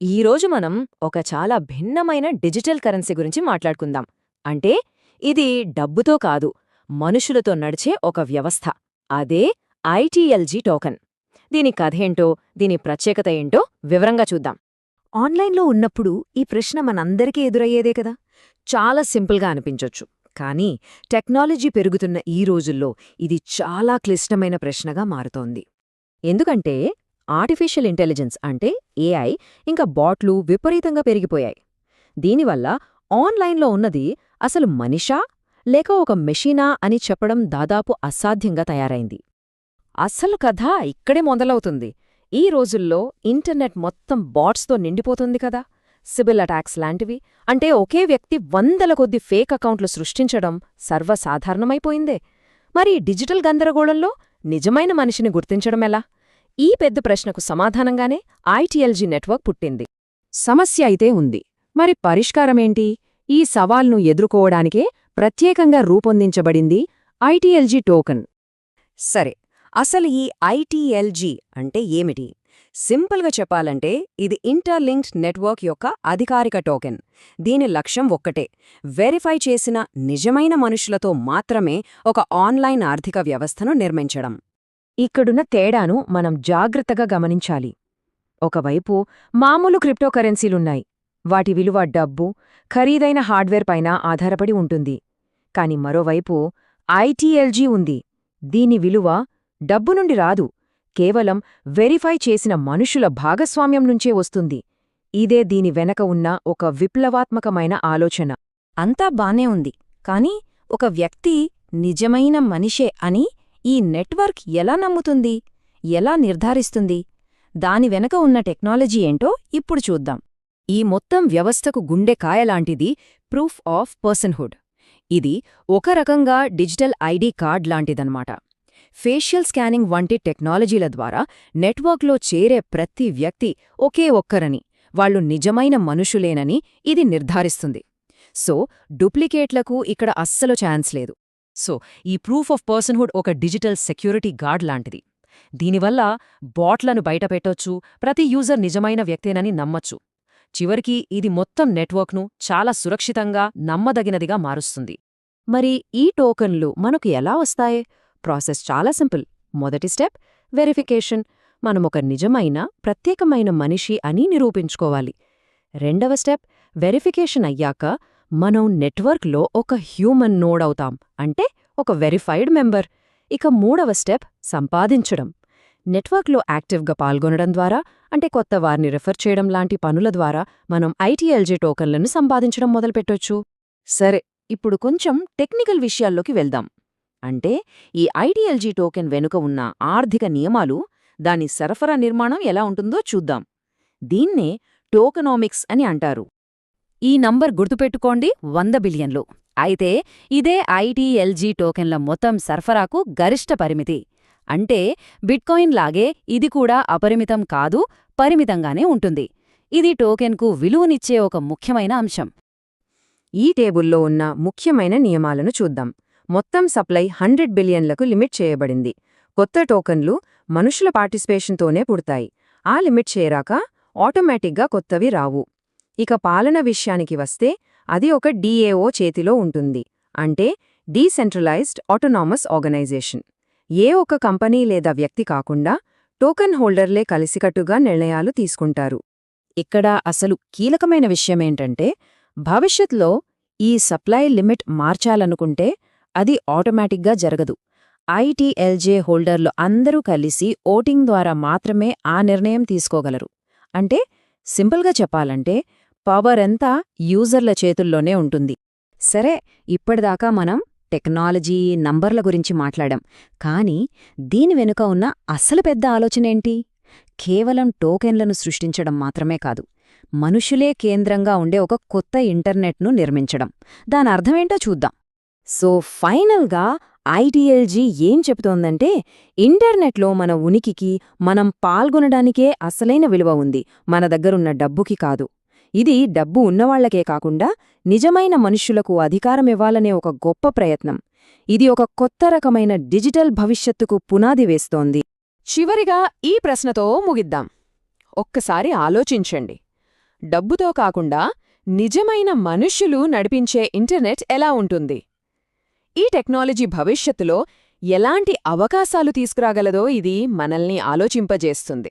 ఈరోజు మనం ఒక చాలా భిన్నమైన డిజిటల్ కరెన్సీ గురించి మాట్లాడుకుందాం. అంటే ఇది డబ్బుతో కాదు, మనుషులతో నడిచే ఒక వ్యవస్థ. అదే ఐటీఎల్జీ టోకెన్. దీని కథేంటో, దీని ప్రత్యేకత ఏంటో వివరంగా చూద్దాం. ఆన్లైన్లో ఉన్నప్పుడు ఈ ప్రశ్న మనందరికీ ఎదురయ్యేదే కదా. చాలా సింపుల్గా అనిపించొచ్చు, కానీ టెక్నాలజీ పెరుగుతున్న ఈ రోజుల్లో ఇది చాలా క్లిష్టమైన ప్రశ్నగా మారుతోంది. ఎందుకంటే ఆర్టిఫిషియల్ ఇంటెలిజెన్స్ అంటే ఏఐ ఇంకా బాట్లు విపరీతంగా పెరిగిపోయాయి. దీనివల్ల ఆన్లైన్లో ఉన్నది అసలు మనిషా లేక ఒక మెషీనా అని చెప్పడం దాదాపు అసాధ్యంగా తయారైంది. అస్సలు కథ ఇక్కడే మొదలవుతుంది. ఈ రోజుల్లో ఇంటర్నెట్ మొత్తం బాట్స్తో నిండిపోతుంది కదా. సిబిల్ అటాక్స్ లాంటివి. అంటే ఒకే వ్యక్తి వందల కొద్ది ఫేక్ అకౌంట్లు సృష్టించడం సర్వసాధారణమైపోయిందే. మరి డిజిటల్ గందరగోళంలో నిజమైన మనిషిని గుర్తించడమెలా? ఈ పెద్ద ప్రశ్నకు సమాధానంగానే ఐటీఎల్జీ నెట్వర్క్ పుట్టింది. సమస్య అయితే ఉంది, మరి పరిష్కారమేంటి? ఈ సవాల్ను ఎదుర్కోవడానికే ప్రత్యేకంగా రూపొందించబడింది ఐటీఎల్జీ టోకెన్. సరే, అసలు ఈ ఐటీఎల్జీ అంటే ఏమిటి? సింపుల్గా చెప్పాలంటే ఇది ఇంటర్లింక్డ్ నెట్వర్క్ యొక్క అధికారిక టోకెన్. దీని లక్ష్యం ఒక్కటే: వెరిఫై చేసిన నిజమైన మనుషులతో మాత్రమే ఒక ఆన్లైన్ ఆర్థిక వ్యవస్థను నిర్మించడం. ఇక్కడున్న తేడాను మనం జాగ్రత్తగా గమనించాలి. ఒకవైపు మామూలు క్రిప్టోకరెన్సీలున్నాయి. వాటి విలువ డబ్బు, ఖరీదైన హార్డ్వేర్ పైన ఆధారపడి ఉంటుంది. కాని మరోవైపు ఐటీఎల్జీ ఉంది. దీని విలువ డబ్బు నుండి రాదు, కేవలం వెరిఫై చేసిన మనుషుల భాగస్వామ్యం నుంచే వస్తుంది. ఇదే దీని వెనక ఉన్న ఒక విప్లవాత్మకమైన ఆలోచన. అంతా బానే ఉంది, కానీ ఒక వ్యక్తి నిజమైన మనిషే అని ఈ నెట్వర్క్ ఎలా నమ్ముతుంది, ఎలా నిర్ధారిస్తుంది? దాని వెనక ఉన్న టెక్నాలజీ ఏంటో ఇప్పుడు చూద్దాం. ఈ మొత్తం వ్యవస్థకు గుండె కాయలాంటిది ప్రూఫ్ ఆఫ్ పర్సన్హుడ్. ఇది ఒక రకంగా డిజిటల్ ఐడి కార్డ్ లాంటిదన్నమాట. ఫేషియల్ స్కానింగ్ వంటి టెక్నాలజీల ద్వారా నెట్వర్క్లో చేరే ప్రతి వ్యక్తి ఒకే ఒక్కరని, వాళ్లు నిజమైన మనుషులేనని ఇది నిర్ధారిస్తుంది. సో డూప్లికేట్లకు ఇక్కడ అస్సలు ఛాన్స్ లేదు. సో ఈ ప్రూఫ్ ఆఫ్ పర్సన్హుడ్ ఒక డిజిటల్ సెక్యూరిటీ గార్డ్ లాంటిది. దీనివల్ల బాట్లను బయటపెట్టొచ్చు, ప్రతి యూజర్ నిజమైన వ్యక్తేనని నమ్మచ్చు. చివరికి ఇది మొత్తం నెట్వర్క్ను చాలా సురక్షితంగా, నమ్మదగినదిగా మారుస్తుంది. మరి ఈ టోకన్లు మనకు ఎలా వస్తాయి? ప్రాసెస్ చాలా సింపుల్. మొదటి స్టెప్ వెరిఫికేషన్. మనమొక నిజమైన, ప్రత్యేకమైన మనిషి అని నిరూపించుకోవాలి. రెండవ స్టెప్ వెరిఫికేషన్ అయ్యాక మనం నెట్వర్క్లో ఒక హ్యూమన్ నోడ్ అవుతాం, అంటే ఒక వెరిఫైడ్ మెంబర్. ఇక మూడవ స్టెప్ సంపాదించడం. నెట్వర్క్లో యాక్టివ్గా పాల్గొనడం ద్వారా, అంటే కొత్త వారిని రిఫర్ చేయడం లాంటి పనుల ద్వారా మనం ఐటీఎల్జీ టోకన్లను సంపాదించడం మొదలుపెట్టొచ్చు. సరే, ఇప్పుడు కొంచెం టెక్నికల్ విషయాల్లోకి వెళ్దాం. అంటే ఈ ఐటీఎల్జీ టోకెన్ వెనుక ఉన్న ఆర్థిక నియమాలు, దాని సరఫరా నిర్మాణం ఎలా ఉంటుందో చూద్దాం. దీన్నే టోకనామిక్స్ అని అంటారు. ఈ నంబర్ గుర్తుపెట్టుకోండి, 100 బిలియన్లు. అయితే ఇదే ఐటీఎల్జీ టోకెన్ల మొత్తం సరఫరాకు గరిష్ట పరిమితి. అంటే బిట్కాయిన్ లాగే ఇది కూడా అపరిమితం కాదు, పరిమితంగానే ఉంటుంది. ఇది టోకెన్కు విలువనిచ్చే ఒక ముఖ్యమైన అంశం. ఈ టేబుల్లో ఉన్న ముఖ్యమైన నియమాలను చూద్దాం. మొత్తం సప్లై 100 బిలియన్లకు లిమిట్ చేయబడింది. కొత్త టోకన్లు మనుషుల పార్టిసిపేషన్తోనే పుడతాయి. ఆ లిమిట్ చేరాక ఆటోమేటిక్గా కొత్తవి రావు. ఇక పాలన విషయానికి వస్తే అది ఒక డిఏఓ చేతిలో ఉంటుంది, అంటే డీసెంట్రలైజ్డ్ ఆటోనామస్ ఆర్గనైజేషన్. ఏ ఒక్క కంపెనీ లేదా వ్యక్తి కాకుండా టోకన్ హోల్డర్లే కలిసికట్టుగా నిర్ణయాలు తీసుకుంటారు. ఇక్కడ అసలు కీలకమైన విషయమేంటంటే, భవిష్యత్లో ఈ సప్లై లిమిట్ మార్చాలనుకుంటే అది ఆటోమేటిక్గా జరగదు. ఐటీఎల్జే హోల్డర్లు అందరూ కలిసి ఓటింగ్ ద్వారా మాత్రమే ఆ నిర్ణయం తీసుకోగలరు. అంటే సింపుల్గా చెప్పాలంటే పవర్ అంతా యూజర్ల చేతుల్లోనే ఉంటుంది. సరే, ఇప్పటిదాకా మనం టెక్నాలజీ, నంబర్ల గురించి మాట్లాడాం. కానీ దీని వెనుక ఉన్న అసలు పెద్ద ఆలోచనేంటి? కేవలం టోకెన్లను సృష్టించడం మాత్రమే కాదు, మనుషులే కేంద్రంగా ఉండే ఒక కొత్త ఇంటర్నెట్ను నిర్మించడం. దాని అర్థమేంటో చూద్దాం. సో ఫైనల్గా ఐటీఎల్జీ ఏం చెబుతోందంటే, ఇంటర్నెట్లో మన ఉనికికి, మనం పాల్గొనడానికే అసలైన విలువ ఉంది, మన దగ్గరున్న డబ్బుకి కాదు. ఇది డబ్బు ఉన్నవాళ్లకే కాకుండా నిజమైన మనుష్యులకు అధికారమివ్వాలనే ఒక గొప్ప ప్రయత్నం. ఇది ఒక కొత్త రకమైన డిజిటల్ భవిష్యత్తుకు పునాది వేస్తోంది. చివరిగా ఈ ప్రశ్నతో ముగిద్దాం. ఒక్కసారి ఆలోచించండి. డబ్బుతో కాకుండా నిజమైన మనుష్యులు నడిపించే ఇంటర్నెట్ ఎలా ఉంటుంది? ఈ టెక్నాలజీ భవిష్యత్తులో ఎలాంటి అవకాశాలు తీసుకురాగలదో ఇది మనల్ని ఆలోచింపజేస్తుంది.